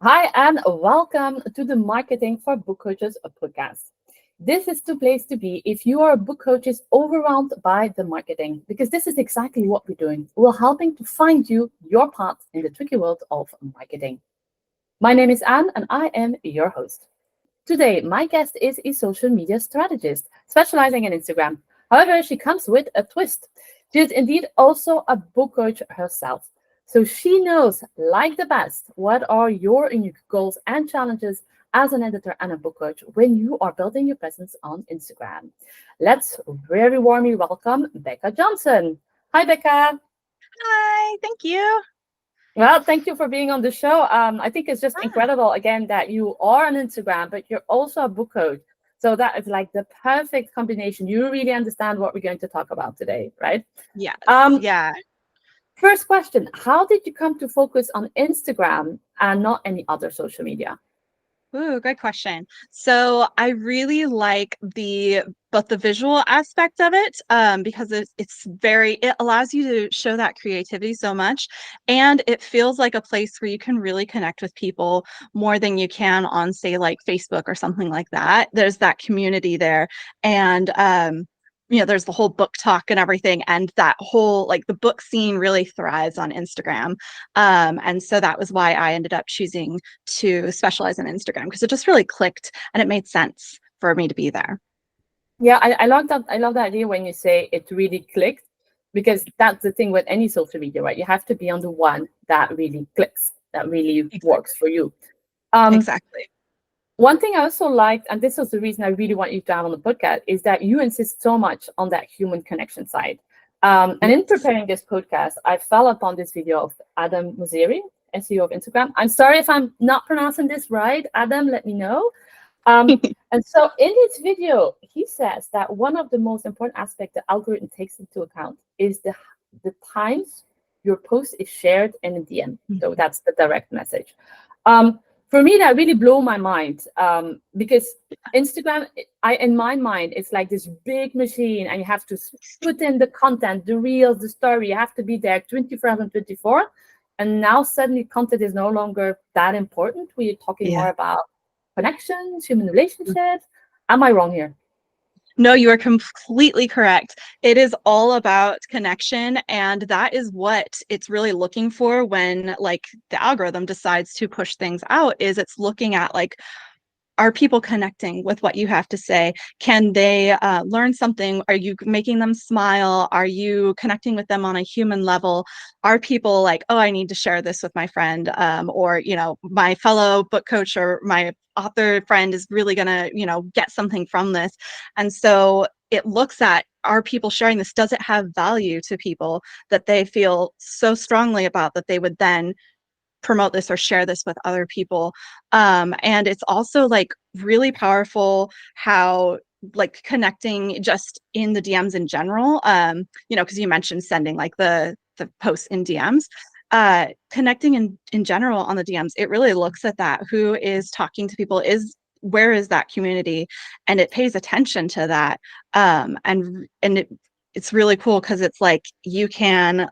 Hi, and welcome to the Marketing for Book Coaches podcast. This is the place to be if you are a book coach is overwhelmed by the marketing, because this is exactly what we're doing. We're helping to find you your path in the tricky world of marketing. My name is Anne, and I am your host. Today, my guest is a social media strategist specializing in Instagram. However, she comes with a twist. She is indeed also a book coach herself. So she knows, like the best, what are your unique goals and challenges as an editor and a book coach when you are building your presence on Instagram. Let's very warmly welcome Becca Johnson. Hi, Becca. Hi, thank you. Well, thank you for being on the show. I think it's just Ah, incredible, again, that you are on Instagram, but you're also a book coach. So that is like the perfect combination. You really understand what we're going to talk about today, right? yes, Um, yeah. First question, how did you come to focus on Instagram and not any other social media? Ooh, great question. So I really like the both the visual aspect of it, because it allows you to show that creativity so much, and it feels like a place where you can really connect with people more than you can on, say, like Facebook or something like that. There's that community there, and there's the whole book talk and everything, and that whole like the book scene really thrives on Instagram. And so that was why I ended up choosing to specialize in Instagram because it just really clicked and it made sense for me to be there. Yeah, I love that. I love the idea when you say it really clicked, because that's the thing with any social media, right? You have to be on the one that really clicks, that really works Exactly. for you. Um, Exactly. One thing I also liked, and this was the reason I really want you to have on the podcast, is that you insist so much on that human connection side. And in Yes. preparing this podcast, I fell upon this video of Adam Mosseri, SEO of Instagram. I'm sorry if I'm not pronouncing this right. Adam, let me know. And so in his video, he says that one of the most important aspects the algorithm takes into account is the times your post is shared in a DM. So Mhm. that's the direct message. Um, for me, that really blew my mind, because Instagram, in my mind, it's like this big machine, and you have to put in the content, the reels, the story. You have to be there 24/24. And now suddenly content is no longer that important. We're talking more Yeah. about connections, human relationships. Am I wrong here? No, you are completely correct. It is all about connection, and that is what it's really looking for when like the algorithm decides to push things out is it's looking at like are people connecting with what you have to say? Can they learn something? Are you making them smile? Are you connecting with them on a human level? Are people like, oh, I need to share this with my friend, or my fellow book coach or my author friend is really gonna, get something from this. And so it looks at are people sharing this? Does it have value to people that they feel so strongly about that they would then promote this or share this with other people. And it's also like really powerful how like connecting just in the DMs in general, because you mentioned sending like the posts in DMs. Connecting in general on the DMs, it really looks at that. Who is talking to people? Where is that community? And it pays attention to that. It's really cool because it's like you can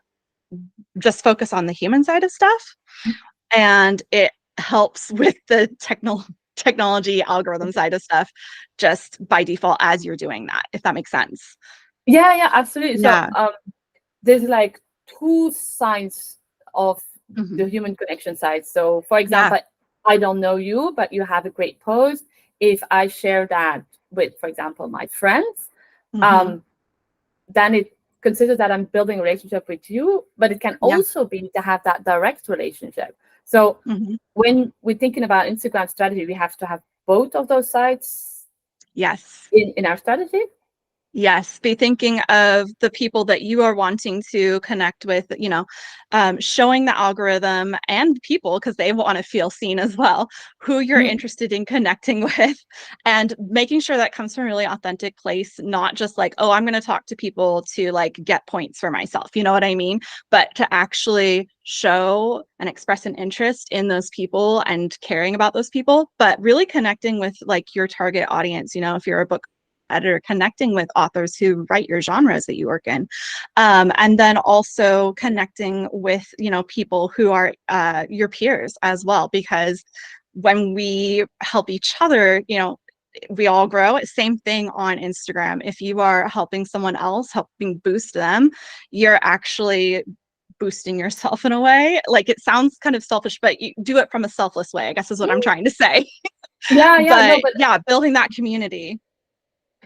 just focus on the human side of stuff and it helps with the technology algorithm side of stuff just by default as you're doing that, if that makes sense. Yeah, yeah, absolutely. So Yeah. there's like two sides of Hmm. the human connection side. So, for Yeah. example, I don't know you, but you have a great post. If I share that with, for example, my friends, Hmm. um, then it considers that I'm building a relationship with you, but it can Yeah. also be to have that direct relationship. So Hmm. when we're thinking about Instagram strategy, we have to have both of those sides Yes. in our strategy. Yes, be thinking of the people that you are wanting to connect with, showing the algorithm and people, because they want to feel seen as well, who you're Mhm. interested in connecting with, and making sure that comes from a really authentic place, not just like, oh, I'm going to talk to people to like get points for myself. You know what I mean? But to actually show and express an interest in those people and caring about those people, but really connecting with like your target audience, if you're a book editor, connecting with authors who write your genres that you work in. And then also connecting with, people who are your peers as well, because when we help each other, we all grow. Same thing on Instagram. If you are helping someone else, helping boost them, you're actually boosting yourself in a way. Like, it sounds kind of selfish, but you do it from a selfless way, I guess is what I'm trying to say. Yeah, no, But but yeah, building that community.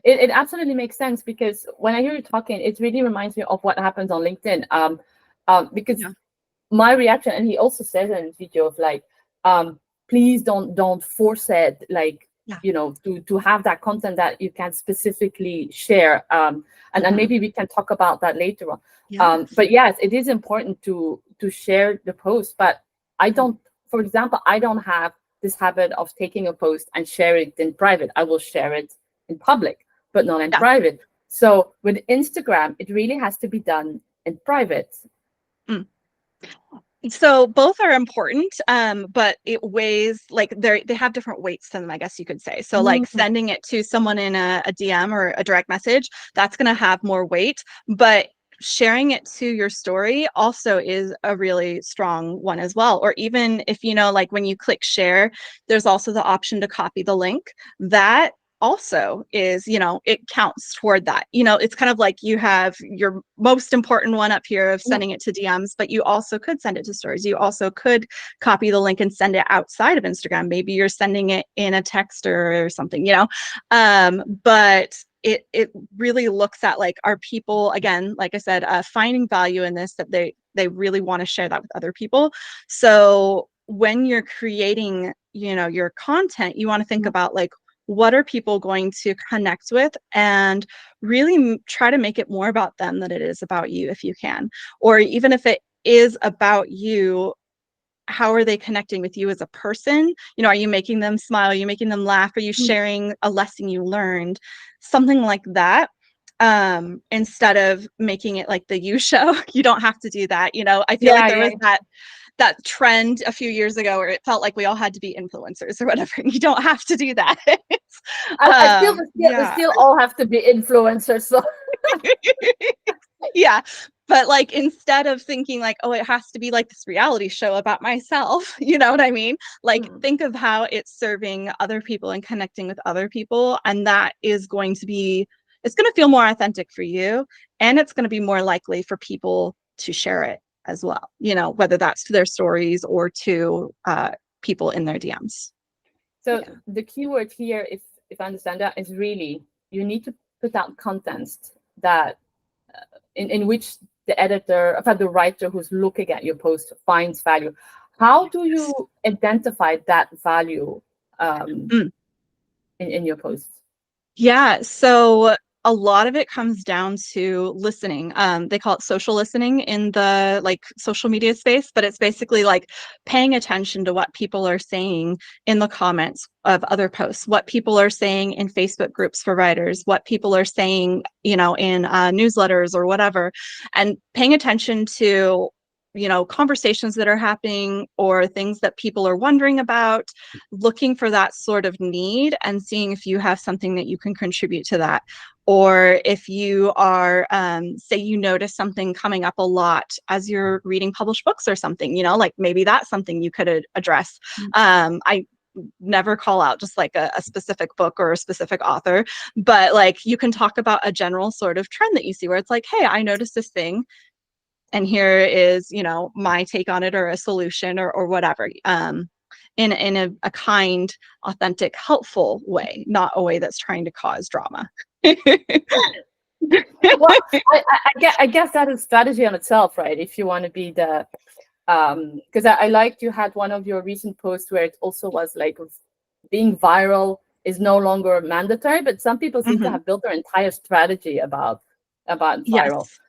it absolutely makes sense, because when I hear you talking, it really reminds me of what happens on LinkedIn. Because Yeah. my reaction, and he also says in his video of like, please don't force it, like, Yeah. to have that content that you can specifically share. And maybe we can talk about that later on. Yes. But yes, it is important to share the post, but I don't, for example, I don't have this habit of taking a post and share it in private. I will share it in public, but not in Yeah. private. So with Instagram, it really has to be done in private. Mm. So both are important, but it weighs, like, they have different weights to them, I guess you could say. So like Mm, sending it to someone in a DM or a direct message, that's going to have more weight, but sharing it to your story also is a really strong one as well. Or even if, like when you click share, there's also the option to copy the link. That also is, it counts toward that. It's kind of like you have your most important one up here of mm, sending it to DMs, but you also could send it to stories. You also could copy the link and send it outside of Instagram. Maybe you're sending it in a text or something, but it really looks at, like, are people, again, like I said, finding value in this, that they really want to share that with other people. So when you're creating, your content, you want to think mm, about, like, what are people going to connect with, and really try to make it more about them than it is about you, if you can. Or even if it is about you, how are they connecting with you as a person? Are you making them smile? Are you making them laugh? Are you mm. sharing a lesson you learned? Something like that. Instead of making it like the you show. You don't have to do that. I feel like Yeah, there yeah. was that trend a few years ago where it felt like we all had to be influencers or whatever. You don't have to do that. I feel we Yeah. still all have to be influencers. So Yeah. But like, instead of thinking like, oh, it has to be like this reality show about myself, you know what I mean? Like, mm. think of how it's serving other people and connecting with other people. And that is going to be, it's going to feel more authentic for you. And it's going to be more likely for people to share it as well, whether that's to their stories or to people in their DMs. So Yeah. the keyword here, if I understand that, is really you need to put out content that in which the editor, in fact, the writer who's looking at your post finds value. How do Yes. you identify that value um, Mm. in your posts? Yeah, so a lot of it comes down to listening. They call it social listening in the, like, social media space, but it's basically like paying attention to what people are saying in the comments of other posts, what people are saying in Facebook groups for writers, what people are saying, in newsletters or whatever, and paying attention to, conversations that are happening or things that people are wondering about, looking for that sort of need and seeing if you have something that you can contribute to that. Or if you are, say you notice something coming up a lot as you're reading published books or something, like maybe that's something you could address. I never call out just like a specific book or a specific author, but like you can talk about a general sort of trend that you see where it's like, hey, I noticed this thing, and here is, my take on it, or a solution, or whatever, in a kind, authentic, helpful way, not a way that's trying to cause drama. Well, I guess that is strategy on itself, right? If you want to be the because I liked you had one of your recent posts where it also was like being viral is no longer mandatory, but some people seem to Mhm. have built their entire strategy about viral. Yes.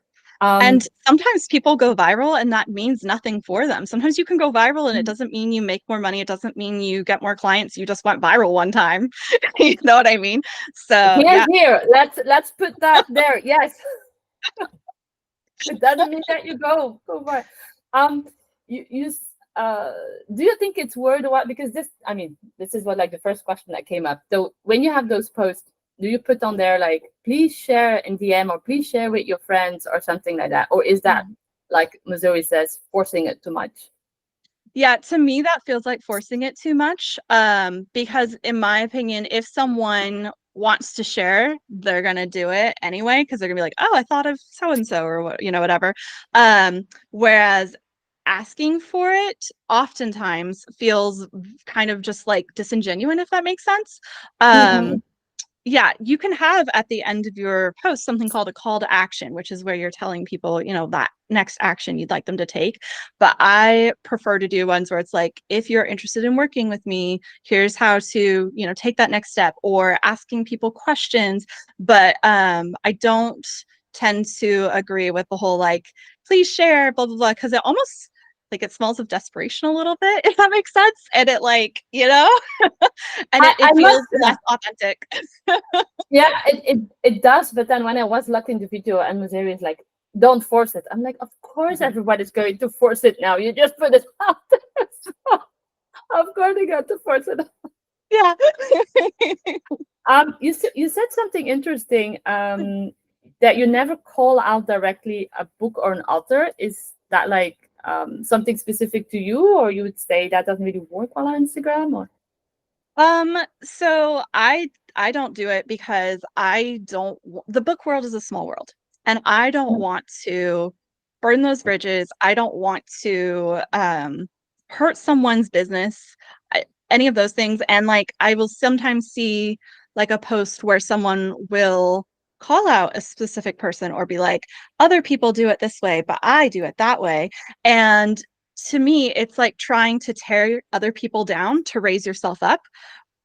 Um, And sometimes people go viral and that means nothing for them. Sometimes you can go viral and it doesn't mean you make more money. It doesn't mean you get more clients. You just went viral one time. You know what I mean? So yeah. here, let's put that there. Yes, it doesn't mean that you go for it. Um, you do you think it's worthwhile? Because this, I mean, this is what, like, the first question that came up. So when you have those posts, do you put on there like, please share in DM or please share with your friends or something like that? Or is that, like Missouri says, forcing it too much? Yeah, to me, that feels like forcing it too much. Because in my opinion, if someone wants to share, they're gonna do it anyway, because they're gonna be like, oh, I thought of so and so, or what, whatever. Whereas asking for it oftentimes feels kind of just like disingenuous, if that makes sense. Mm-hmm. Yeah, you can have at the end of your post something called a call to action, which is where you're telling people, that next action you'd like them to take. But I prefer to do ones where it's like, if you're interested in working with me, here's how to, take that next step, or asking people questions. But I don't tend to agree with the whole like, please share, blah, blah, blah, because it almost like it smells of desperation a little bit, if that makes sense. And it like, and I it must, feels less authentic. yeah, it does. But then when I was looking the video and Missouri is like, don't force it. I'm like, of course Mhm. everybody's going to force it now. You just put it out there. So of course they got to force it. Yeah. You said something interesting. That you never call out directly a book or an author. Is that like something specific to you, or you would say that doesn't really work well on Instagram, or? So I don't do it because I don't the book world is a small world, and I don't want to burn those bridges. I don't want to hurt someone's business, any of those things. And like I will sometimes see like a post where someone will call out a specific person or be like, other people do it this way, but I do it that way. And to me, it's like trying to tear other people down to raise yourself up,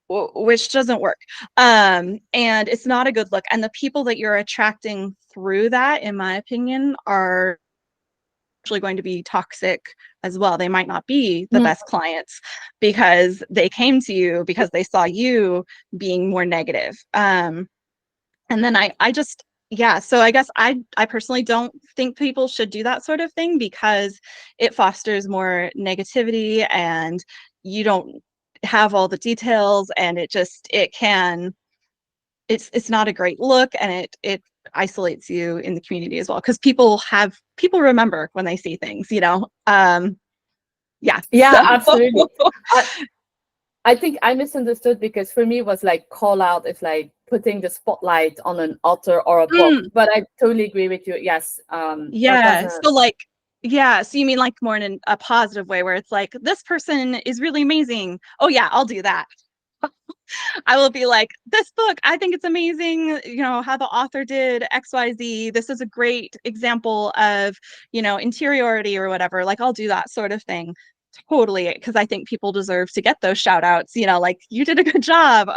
which doesn't work. And it's not a good look. And the people that you're attracting through that, in my opinion, are actually going to be toxic as well. They might not be the Mm. best clients because they came to you because they saw you being more negative. And then I just, yeah, so I guess I personally don't think people should do that sort of thing because it fosters more negativity, and you don't have all the details, and it's not a great look, and it isolates you in the community as well, because people remember when they see things. Yeah. Yeah, So absolutely. I, I think I misunderstood because for me it was like call out is like putting the spotlight on an author or a book. Mm, But I totally agree with you. Yes, that yeah. doesn't. So like, yeah. So you mean like more in a positive way where it's like, this person is really amazing. Oh yeah, I'll do that. I will be like, this book, I think it's amazing, how the author did XYZ. This is a great example of, interiority or whatever. Like, I'll do that sort of thing. Totally. Because I think people deserve to get those shout outs, like you did a good job.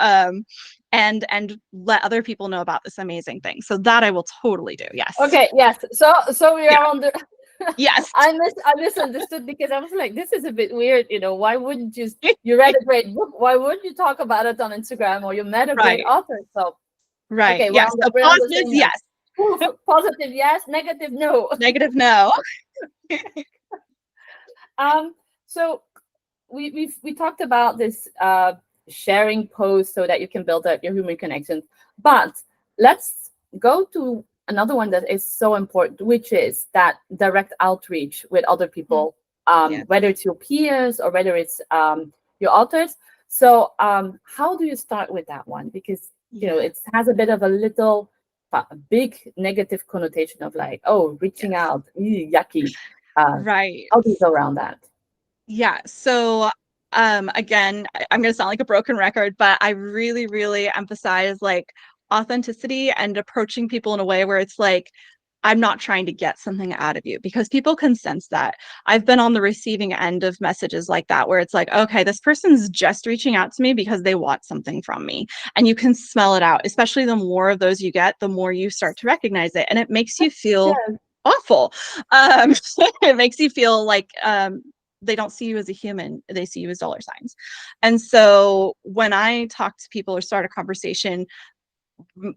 And let other people know about this amazing thing. So that I will totally do. Yes. Okay, yes. So we Yeah. are on the. Yes. I misunderstood because I was like, this is a bit weird. Why wouldn't you read a great book? Why wouldn't you talk about it on Instagram, or you met a great Right. author? So Right. okay, Yes. So we're on the positives, same yes. line. Positive, yes. Negative, no. Negative, no. Um. So we talked about this sharing posts so that you can build up your human connections, but let's go to another one that is so important, which is that direct outreach with other Mm, people, yeah. whether it's your peers or whether it's your authors. So how do you start with that one? Because Yeah. it has a bit of a little a big negative connotation of like, oh, reaching Yes. out, yucky. Right. How do you go around that? Yeah. So, again, I'm going to sound like a broken record, but I really, really emphasize like authenticity and approaching people in a way where it's like, I'm not trying to get something out of you, because people can sense that. I've been on the receiving end of messages like that, where it's like, okay, this person's just reaching out to me because they want something from me. And you can smell it out, especially the more of those you get, the more you start to recognize it. And it makes you feel Yeah. awful. It makes you feel like, they don't see you as a human, they see you as dollar signs. And so when I talk to people or start a conversation,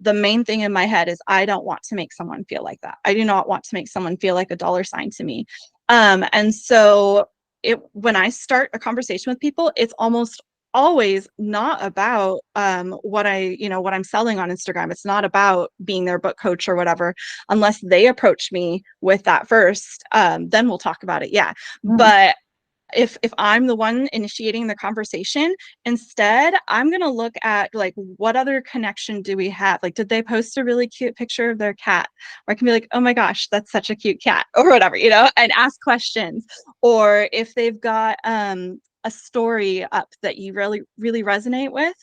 the main thing in my head is, I don't want to make someone feel like that. I do not want to make someone feel like a dollar sign to me. And so when I start a conversation with people, it's almost always not about what I'm selling on Instagram. It's not about being their book coach or whatever, unless they approach me with that first. Then we'll talk about it. Yeah. Mm. But if I'm the one initiating the conversation, instead I'm going to look at like, what other connection do we have? Like, did they post a really cute picture of their cat? Or I can be like, oh my gosh, that's such a cute cat, or whatever, and ask questions. Or if they've got a story up that you really really resonate with,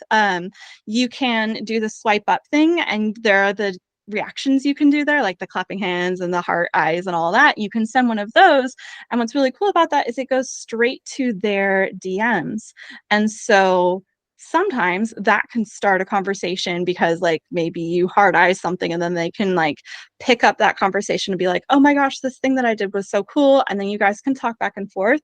you can do the swipe up thing, and there are the reactions you can do there, like the clapping hands and the heart eyes and all that. You can send one of those, and what's really cool about that is it goes straight to their DMs. And so sometimes that can start a conversation, because like maybe you hard eye something, and then they can like pick up that conversation and be like, oh my gosh, this thing that I did was so cool. And then you guys can talk back and forth,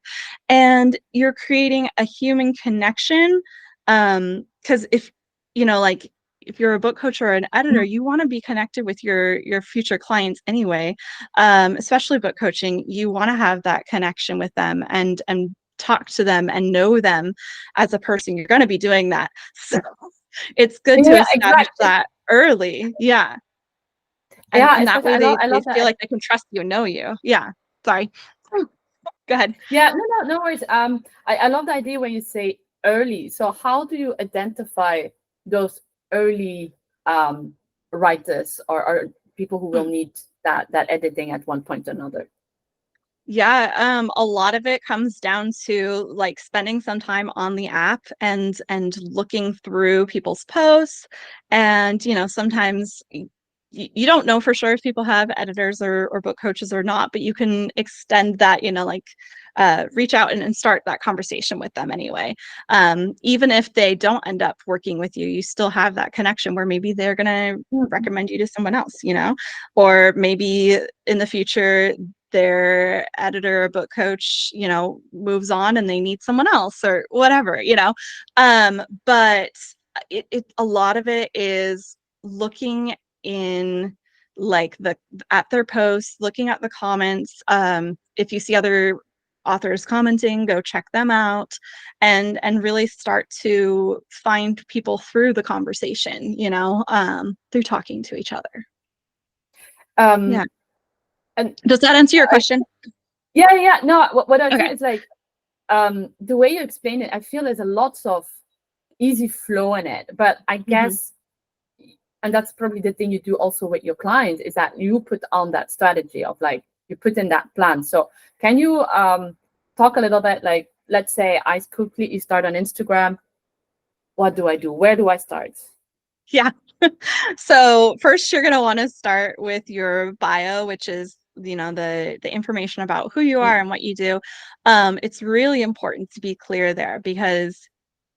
and you're creating a human connection. Because if, like, if you're a book coach or an editor, you want to be connected with your future clients anyway. Especially book coaching, you want to have that connection with them, and talk to them and know them as a person. You're going to be doing that, so it's good to Yeah, establish exactly. that early. Yeah. and Yeah, and that especially way I they love feel that. like they can trust you and know you. Yeah. Sorry. Go ahead. Yeah, no worries. I love the idea when you say early. So how do you identify those early um writers, or people who will need that editing at one point or another? Yeah, a lot of it comes down to like spending some time on the app, and looking through people's posts. And sometimes you don't know for sure if people have editors or book coaches or not, but you can extend that, like reach out and start that conversation with them anyway. Even if they don't end up working with you, you still have that connection where maybe they're gonna Mhm. recommend you to someone else, or maybe in the future their editor or book coach, moves on and they need someone else or whatever. But a lot of it is looking in, like, at their posts, looking at the comments. If you see other authors commenting, go check them out, and really start to find people through the conversation, through talking to each other. Yeah. Um, and Does that answer your I, question? yeah. No, what I feel Okay. is like, the way you explain it, I feel there's a lots of easy flow in it. But I Hmm. guess, and that's probably the thing you do also with your clients, is that you put on that strategy of like, you put in that plan. So can you talk a little bit, like, let's say I completely start on Instagram. What do I do? Where do I start? Yeah. So first, you're going to want to start with your bio, which is, the information about who you are Mm, and what you do. It's really important to be clear there, because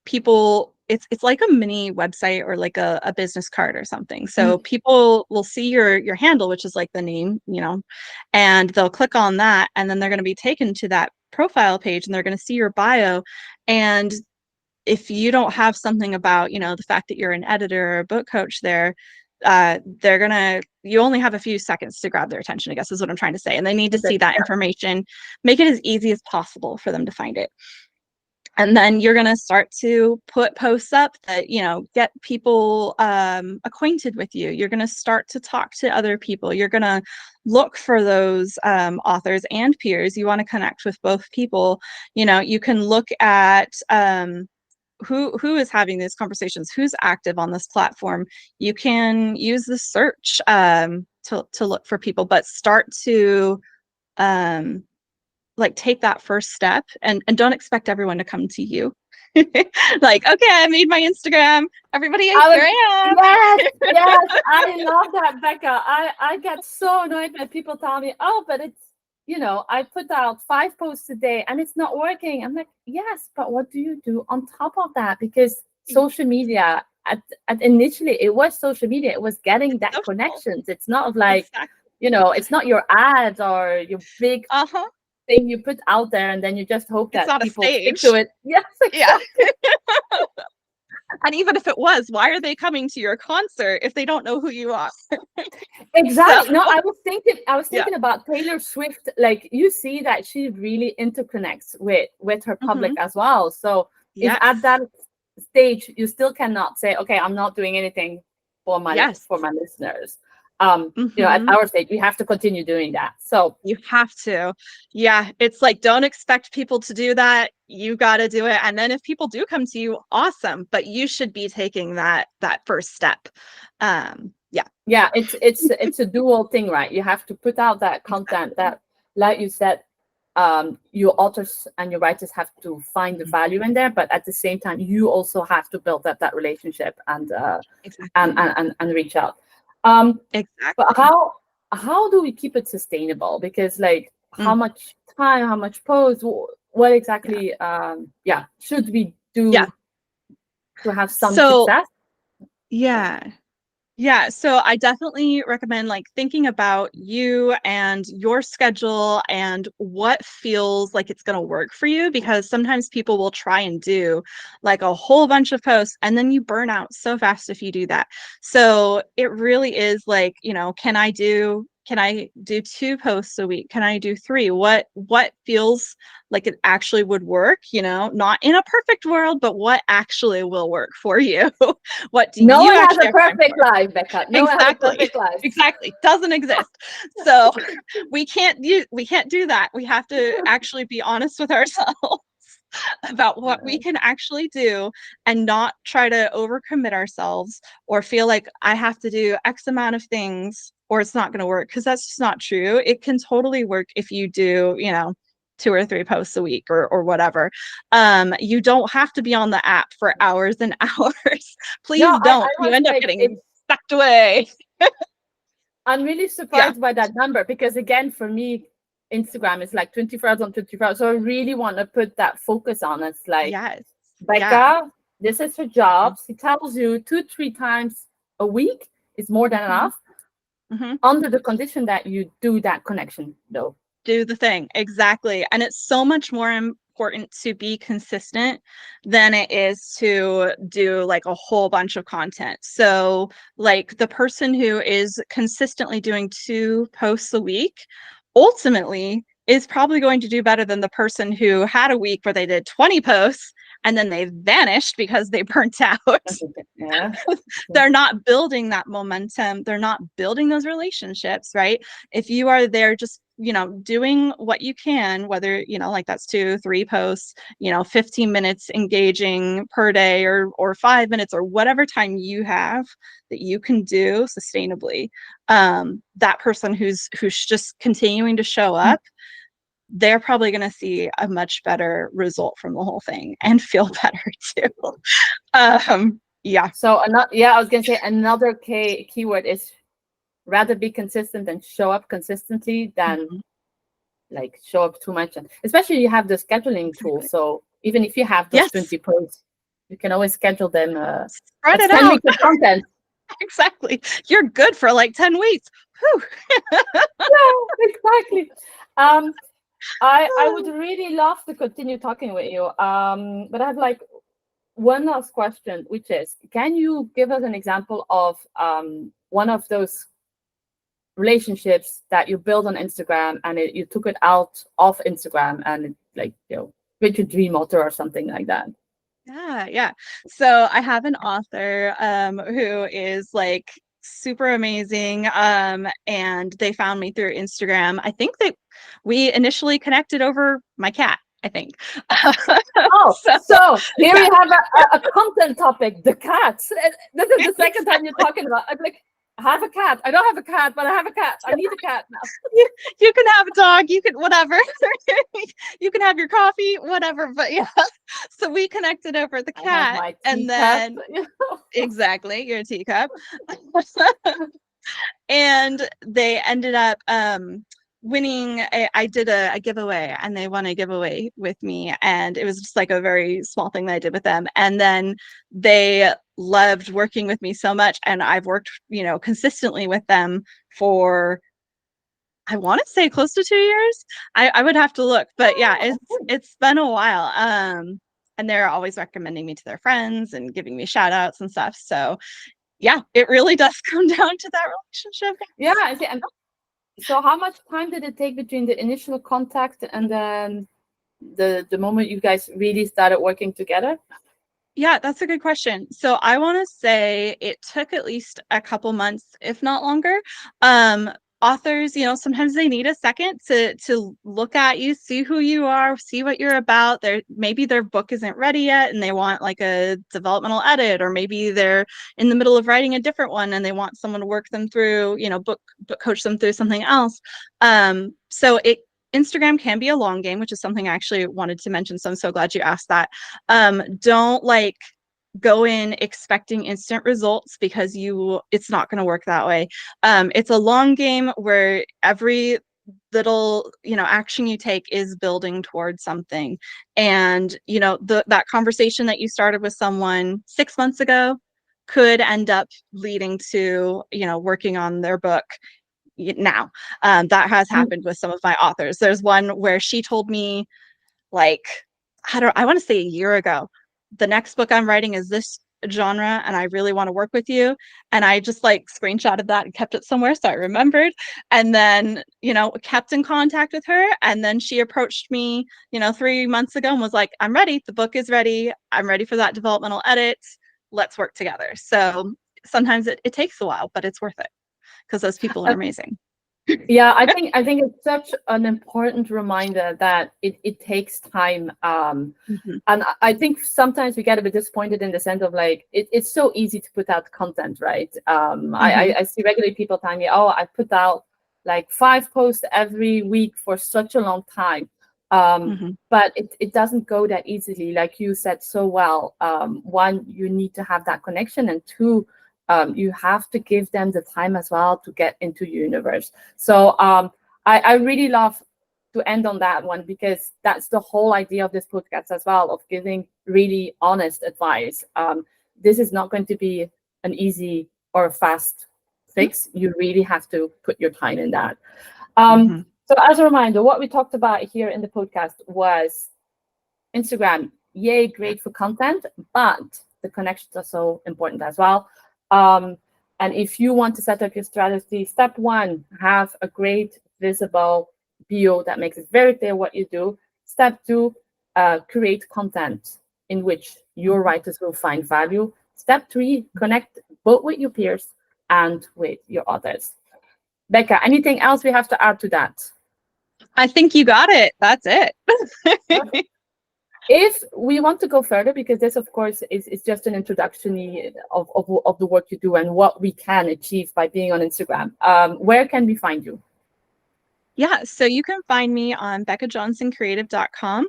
people, it's like a mini website, or like a business card or something. So mm, people will see your handle, which is like the name, and they'll click on that, and then they're going to be taken to that profile page, and they're going to see your bio. And if you don't have something about, the fact that you're an editor or a book coach there, you only have a few seconds to grab their attention, I guess is what I'm trying to say. And they need to okay. see that Yeah. information, make it as easy as possible for them to find it. And then you're going to start to put posts up that, get people acquainted with you. You're going to start to talk to other people. You're going to look for those authors and peers. You want to connect with both people. You can look at who is having these conversations, who's active on this platform. You can use the search to look for people, but start to um, like take that first step, and don't expect everyone to come to you. Like, okay, I made my Instagram, everybody, I here was, I am. yes, I love that, Becca. I get so annoyed when people tell me, oh, but it's, I put out 5 posts a day and it's not working. I'm like, yes, but what do you do on top of that? Because social media, at initially it was social media, it was getting that Social. connections. It's not of like, Exactly. it's not your ads or your big Uh-huh. thing you put out there and then you just hope It's that not a people stick to stage. it. Yes, Yeah. exactly. And even if it was, why are they coming to your concert if they don't know who you are? So, Exactly. No, I was yeah. thinking about Taylor Swift. Like, you see that she really interconnects with her public Hmm. as well. So is at that Yes. stage, you still cannot say, okay, I'm not doing anything for my Yes. listeners. At our stage, we have to continue doing that. So you have to. Yeah, it's like, don't expect people to do that. You got to do it. And then if people do come to you, awesome, but you should be taking that first step. Yeah, it's a dual thing, right? You have to put out that content that, like you said, your authors and your writers have to find the value in there, but at the same time, you also have to build up that relationship and reach out. Exactly. But how do we keep it sustainable? Because like, how much time, how much post, what exactly should we do to have some success? Yeah, so I definitely recommend like thinking about you and your schedule and what feels like it's going to work for you, because sometimes people will try and do like a whole bunch of posts and then you burn out so fast if you do that. So it really is like, can I do 2 posts a week? Can I do 3? What feels like it actually would work, not in a perfect world, but what actually will work for you? What do no you one has actually a perfect life, Becca. No one has a perfect life. Exactly. Doesn't exist. So we can't do that. We have to actually be honest with ourselves about what we can actually do and not try to overcommit ourselves or feel like I have to do X amount of things or it's not going to work, because that's just not true. It can totally work if you do, 2 or 3 posts a week or whatever. You don't have to be on the app for hours and hours. Please No, don't. I You was end up like, getting sucked away. I'm really surprised by that number, because again, for me, Instagram is like 24 hours on 24 hours. So I really want to put that focus on. It's like, Yes. Becca, this is her job. She tells you 2-3 times a week is more than enough, under the condition that you do that connection, though. Do the thing. Exactly. And it's so much more important to be consistent than it is to do like a whole bunch of content. So like the person who is consistently doing 2 posts a week ultimately is probably going to do better than the person who had a week where they did 20 posts and then they vanished because they burnt out. Yeah. They're not building that momentum. They're not building those relationships, right? If you are there just, doing what you can, whether, like that's 2-3 posts, 15 minutes engaging per day or 5 minutes or whatever time you have that you can do sustainably, that person who's just continuing to show up, they're probably going to see a much better result from the whole thing and feel better too. Yeah. So I was gonna say another keyword is rather be consistent and show up consistently than like show up too much. And especially you have the scheduling tool. So even if you have those 20 posts, you can always schedule them. Spread it 10 out. weeks of content. Exactly. You're good for like 10 weeks. Whew. Yeah, exactly. I would really love to continue talking with you. But I have like one last question, which is, can you give us an example of one of those relationships that you build on Instagram and you took it out of Instagram and it, like, with your dream author or something like that? Yeah. So I have an author who is like super amazing. And they found me through Instagram. I think that we initially connected over my cat, I think. Oh, so here we have a content topic, the cats. This is the second time you're talking about. I'm like, I have a cat. I don't have a cat, but I have a cat. I need a cat now. You can have a dog. You can whatever. You can have your coffee, whatever. But yeah, so we connected over the cat, and then exactly your teacup, and they ended up winning. I did a giveaway, and they won a giveaway with me, and it was just like a very small thing that I did with them, and then they loved working with me so much, and I've worked consistently with them for, I want to say, close to 2 years. I would have to look, but yeah, it's been a while. And they're always recommending me to their friends and giving me shout outs and stuff. So yeah, it really does come down to that relationship. Yeah. And so how much time did it take between the initial contact and then the moment you guys really started working together? Yeah, that's a good question. So I want to say it took at least a couple months, if not longer. Um, Authors, sometimes they need a second to look at you, see who you are, see what you're about. Maybe their book isn't ready yet and they want like a developmental edit, or maybe they're in the middle of writing a different one and they want someone to work them through, book coach them through something else. So Instagram can be a long game, which is something I actually wanted to mention. So I'm so glad you asked that. Don't like go in expecting instant results, because it's not going to work that way. It's a long game where every little action you take is building towards something. And that conversation that you started with someone 6 months ago could end up leading to working on their book now. That has happened with some of my authors. There's one where she told me, like, I want to say a year ago, the next book I'm writing is this genre and I really want to work with you. And I just like screenshotted that and kept it somewhere so I remembered. And then, kept in contact with her. And then she approached me, 3 months ago and was like, I'm ready. The book is ready. I'm ready for that developmental edit. Let's work together. So sometimes it takes a while, but it's worth it because those people are amazing. Yeah, I think it's such an important reminder that it takes time. Mm-hmm. And I think sometimes we get a bit disappointed in the sense of like it's so easy to put out content, right? I see regularly people telling me, oh, I put out like 5 posts every week for such a long time. But it doesn't go that easily, like you said so well. One, you need to have that connection, and two, you have to give them the time as well to get into your universe. So I really love to end on that one, because that's the whole idea of this podcast as well, of giving really honest advice. This is not going to be an easy or a fast fix. You really have to put your time in that. So as a reminder, what we talked about here in the podcast was Instagram. Yay, great for content, but the connections are so important as well. And if you want to set up your strategy, step 1, have a great visible bio that makes it very clear what you do. Step 2, create content in which your writers will find value. Step 3, connect both with your peers and with your authors. Becca, anything else we have to add to that? I think you got it. That's it. If we want to go further, because this, of course, is just an introduction of the work you do and what we can achieve by being on Instagram, where can we find you? Yeah, so you can find me on beccajohnsoncreative.com.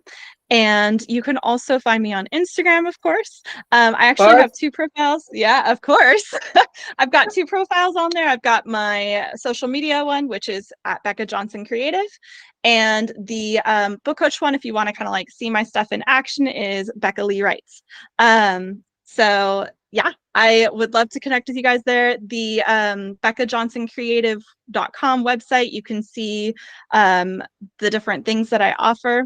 And you can also find me on Instagram, of course. I actually have 2 profiles. Yeah, of course. I've got 2 profiles on there. I've got my social media one, which is at Becca Johnson Creative. And the book coach one, if you want to kind of like see my stuff in action, is Becca Lee Writes. So yeah, I would love to connect with you guys there. The beccajohnsoncreative.com website, you can see the different things that I offer.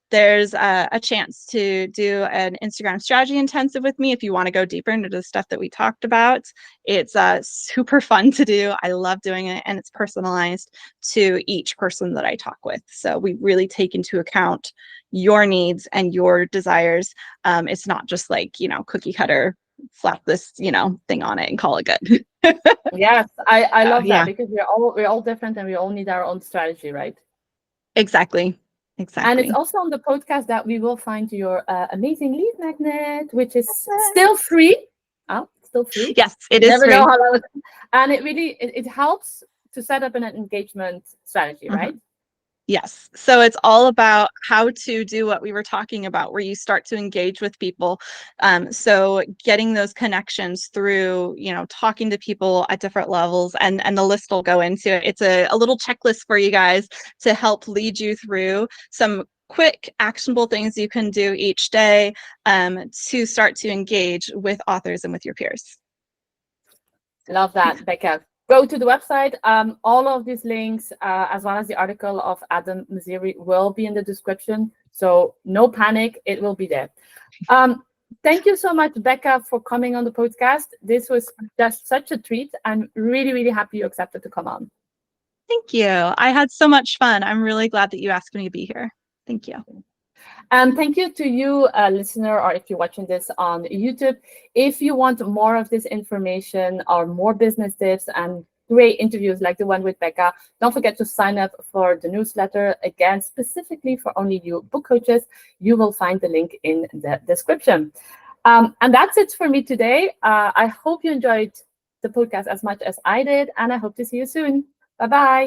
There's a chance to do an Instagram strategy intensive with me if you want to go deeper into the stuff that we talked about. It's super fun to do. I love doing it, and it's personalized to each person that I talk with. So we really take into account your needs and your desires. It's not just like, cookie cutter, slap this, thing on it and call it good. Yes, I love that, Yeah, because we're all different and we all need our own strategy, right? exactly. And it's also on the podcast that we will find your amazing lead magnet, which is still free. Oh, still free. Yes, it You is never know free. how that was. And it really it helps to set up an engagement strategy, right? Yes. So it's all about how to do what we were talking about, where you start to engage with people. So getting those connections through, talking to people at different levels, and the list will go into it. It's a little checklist for you guys to help lead you through some quick actionable things you can do each day to start to engage with authors and with your peers. Love that, Becca. Go to the website. All of these links, as well as the article of Adam Maziri, will be in the description. So no panic, it will be there. Thank you so much, Becca, for coming on the podcast. This was just such a treat. I'm really, really happy you accepted to come on. Thank you. I had so much fun. I'm really glad that you asked me to be here. Thank you. And thank you to you, listener, or if you're watching this on YouTube. If you want more of this information or more business tips and great interviews like the one with Becca, don't forget to sign up for the newsletter. Again, specifically for only you book coaches. You will find the link in the description. And that's it for me today. I hope you enjoyed the podcast as much as I did, and I hope to see you soon. Bye-bye.